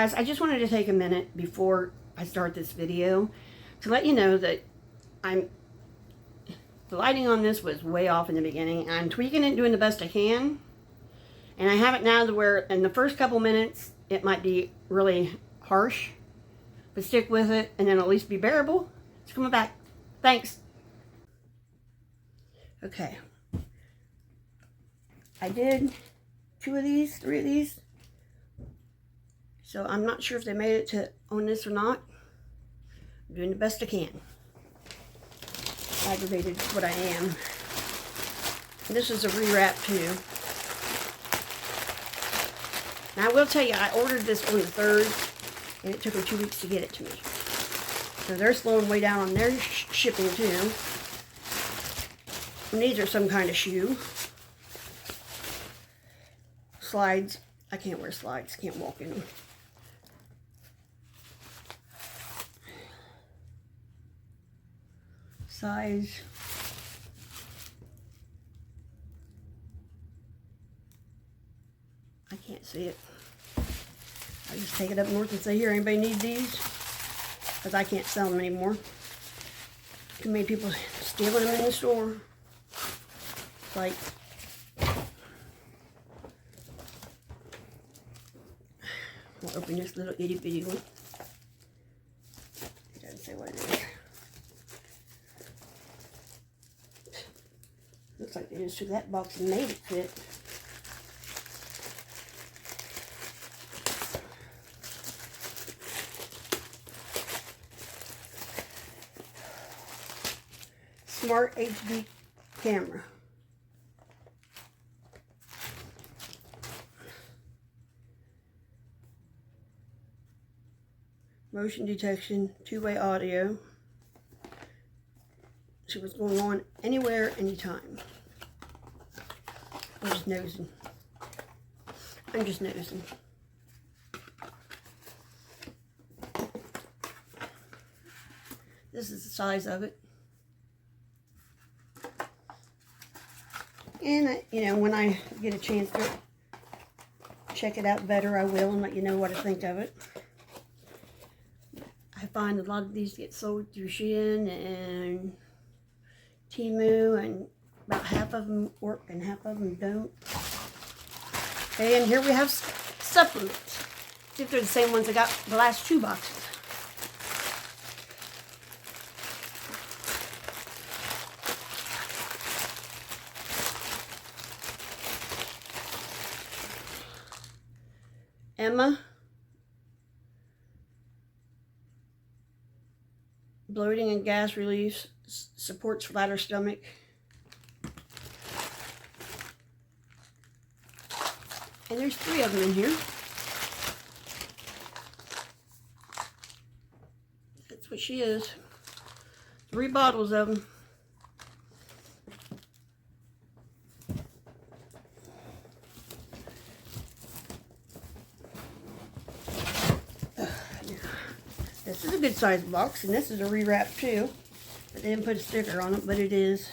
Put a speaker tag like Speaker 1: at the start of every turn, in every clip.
Speaker 1: guys, I just wanted to take a minute before I start this video to let you know that the lighting on this was way off in the beginning. I'm tweaking it, doing the best I can. And I have it now to where in the first couple minutes, it might be really harsh. But stick with it, and then at least be bearable. It's coming back. Thanks. Okay. I did 2 of these, 3 of these. So I'm not sure if they made it to on this or not. I'm doing the best I can. Aggravated is what I am. And this is a rewrap too. Now I will tell you, I ordered this on the 3rd, and it took them 2 weeks to get it to me. So they're slowing way down on their shipping too. And these are some kind of shoe. Slides. I can't wear slides. Can't walk in them. Size. I can't see it. I just take it up north and say, here, anybody need these? Because I can't sell them anymore. Too many people stealing them in the store. It's like, I'll open this little itty bitty one. It doesn't say what it is. Looks like they just took that box and made it fit. Smart HD camera. Motion detection, 2-way audio. See what's going on anywhere, anytime. I'm just nosing. I'm just nosing. This is the size of it. And, you know, when I get a chance to check it out better, I will and let you know what I think of it. I find a lot of these get sold through Shein and Temu, and about half of them work and half of them don't. Okay, and here we have supplements. See if they're the same ones I got the last 2 boxes. Emma, bloating and gas relief, supports flatter stomach. And there's 3 of them in here. That's what she is. 3 bottles of them. This is a good sized box, and this is a rewrap too. But they didn't put a sticker on it, but it is.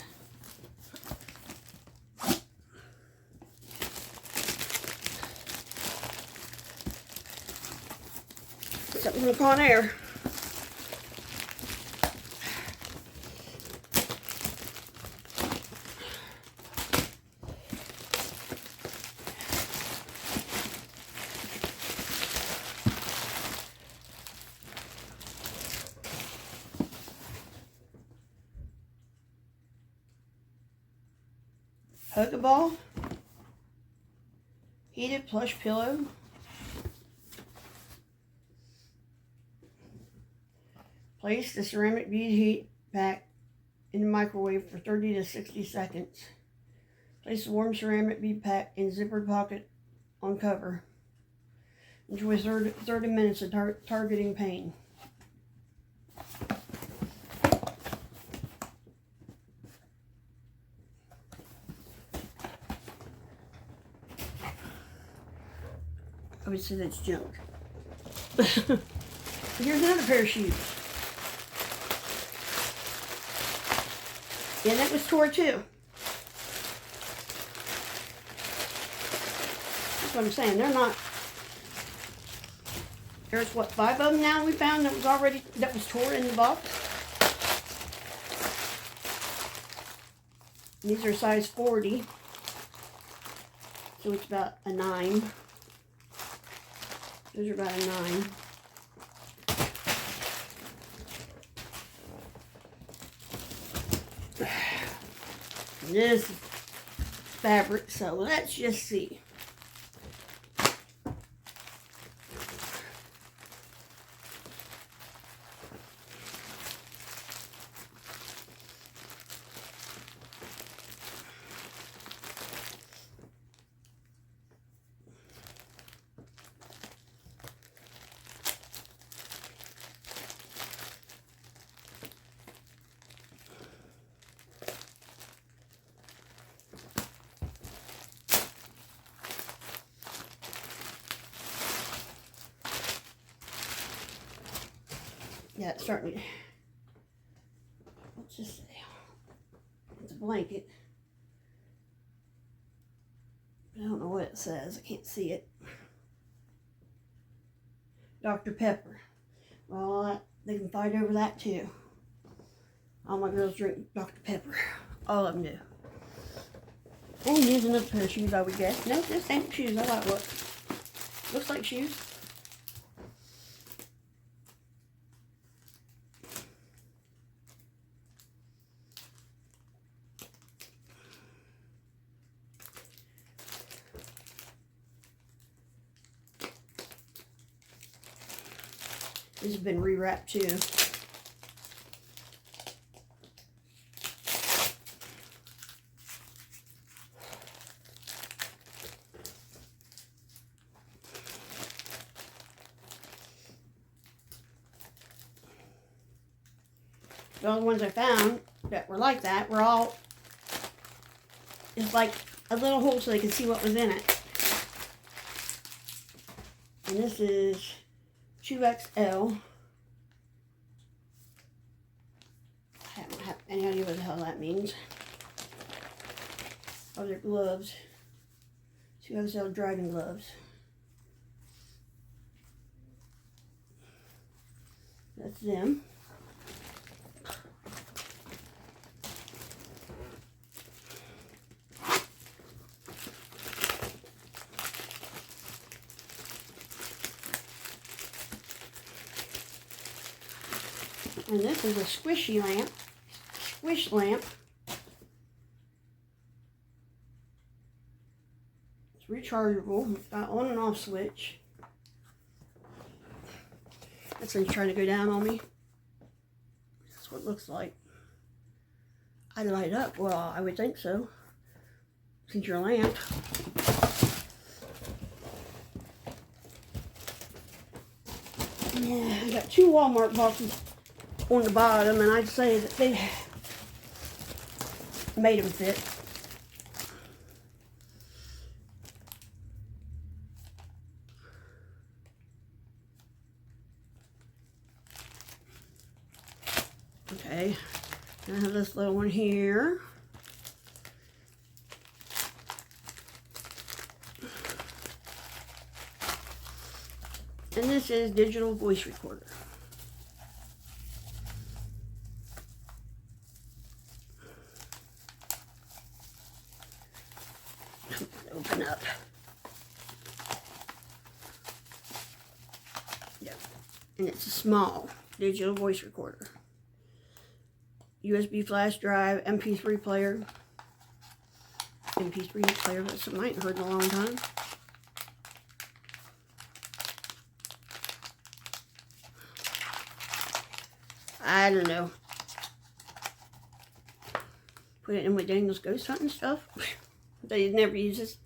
Speaker 1: Something from Conair. Hugaball, heated plush pillow, place the ceramic bead heat pack in the microwave for 30 to 60 seconds. Place the warm ceramic bead pack in zippered pocket on cover. Enjoy 30 minutes of targeting pain. I would say that's junk. Here's another pair of shoes. And that was tore too. That's what I'm saying. They're There's what, 5 of them now we found that was tore in the box. These are size 40. So it's about a 9. Those are about a 9. This is fabric, so let's just see. Yeah, it's starting to, let's just say, it's a blanket. I don't know what it says, I can't see it. Dr. Pepper. Well, they can fight over that too. All my girls drink Dr. Pepper. All of them do. And here's another pair of shoes, I would guess. No, this ain't shoes. I like what looks like shoes. This has been rewrapped too. The only ones I found that were like that were all, it's like a little hole so they could see what was in it. And this is 2XL. I don't have any idea what the hell that means. Oh, they're gloves. 2XL driving gloves. That's them. And this is a squishy lamp, squish lamp. It's rechargeable. It's got on and off switch. That's when you're trying to go down on me. That's what it looks like. I light up. Well, I would think so, since you're a lamp. Yeah, I got 2 Walmart boxes on the bottom, and I'd say that they made them fit. Okay, I have this little one here. And this is digital voice recorder. Open up. Yep. And it's a small digital voice recorder. USB flash drive, MP3 player. MP3 player, that's something I ain't heard in a long time. I don't know. Put it in with Daniel's ghost hunting stuff. They never use this.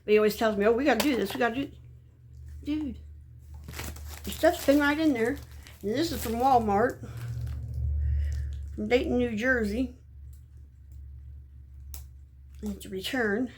Speaker 1: But he always tells me, oh, we gotta do this, we gotta do it. Dude, your stuff's been right in there. And this is from Walmart. From Dayton, New Jersey. And it's a return.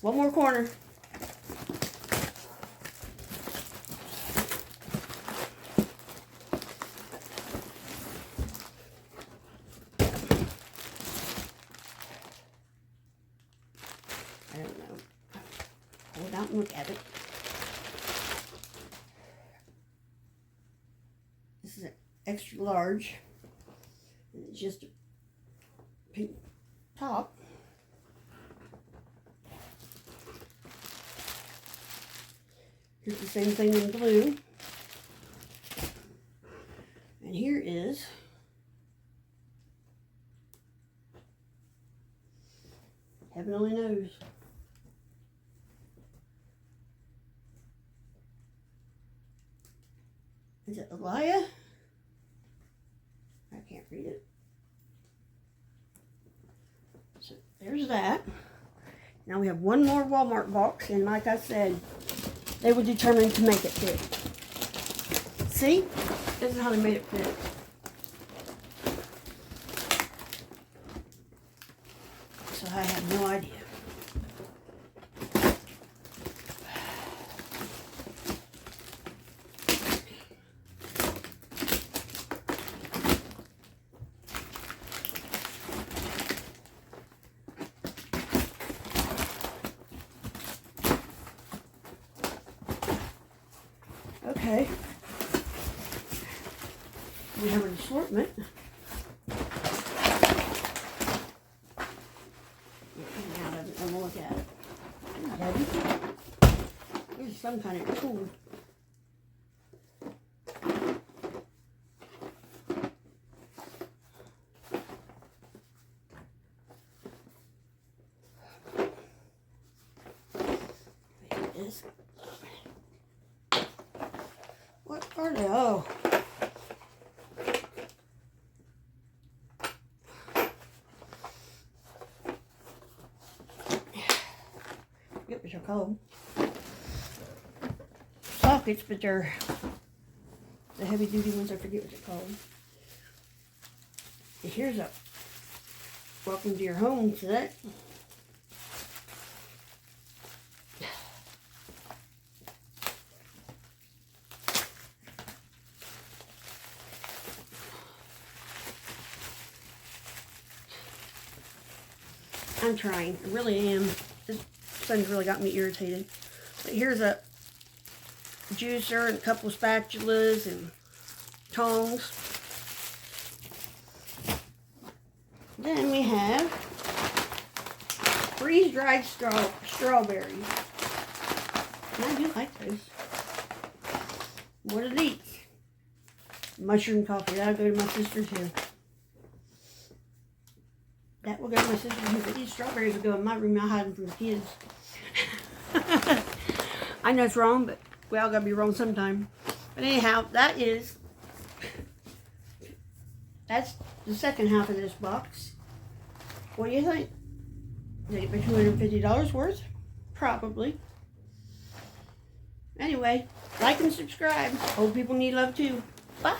Speaker 1: One more corner. I don't know. Hold out and look at it. This is an extra large. It's just a pink top. Here's the same thing in blue. And here is heaven only knows. Is it Elia? I can't read it. So there's that. Now we have one more Walmart box, and like I said, they were determined to make it fit. See? This is how they made it fit. So I have no idea. Okay, we have an assortment. Now I'm gonna look at it. It's heavy. There's some kind of tool. There it is. What are they? Oh. Yep, they're cold. Sockets, but they're the heavy duty ones. I forget what they're called. And here's a welcome to your home set. I'm trying. I really am. This sun's really got me irritated. But here's a juicer and a couple of spatulas and tongs. Then we have freeze-dried strawberries. And I do like those. What are these? Mushroom coffee. That'll go to my sister's here. That will go to my sister's room, but these strawberries will go in my room. I'll hide them from the kids. I know it's wrong, but we all gotta be wrong sometime. But anyhow, that's the second half of this box. What do you think? Did I get my $250 worth? Probably. Anyway, like and subscribe. Old people need love too. Bye.